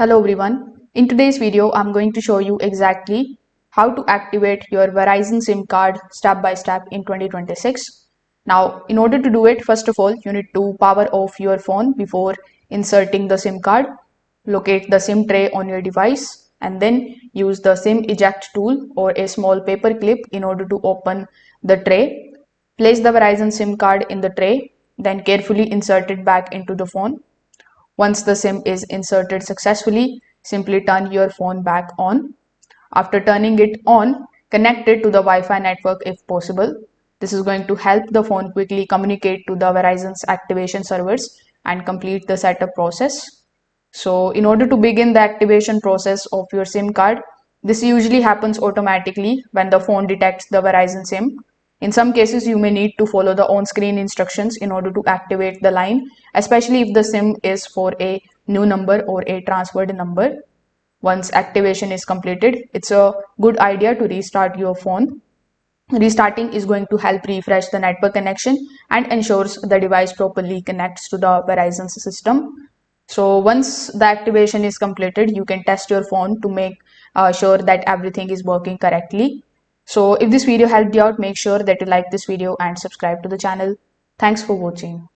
Hello everyone. In today's video, I'm going to show you exactly how to activate your Verizon SIM card step by step in 2026. Now, in order to do it, first of all, you need to power off your phone before inserting the SIM card. Locate the SIM tray on your device and then use the SIM eject tool or a small paper clip in order to open the tray. Place the Verizon SIM card in the tray, then carefully insert it back into the phone. Once the SIM is inserted successfully, simply turn your phone back on. After turning it on, connect it to the Wi-Fi network if possible. This is going to help the phone quickly communicate to the Verizon's activation servers and complete the setup process. So in order to begin the activation process of your SIM card, this usually happens automatically when the phone detects the Verizon SIM. In some cases, you may need to follow the on-screen instructions in order to activate the line, especially if the SIM is for a new number or a transferred number. Once activation is completed, it's a good idea to restart your phone. Restarting is going to help refresh the network connection and ensures the device properly connects to the Verizon's system. So once the activation is completed, you can test your phone to make sure that everything is working correctly. So if this video helped you out, make sure that you like this video and subscribe to the channel. Thanks for watching.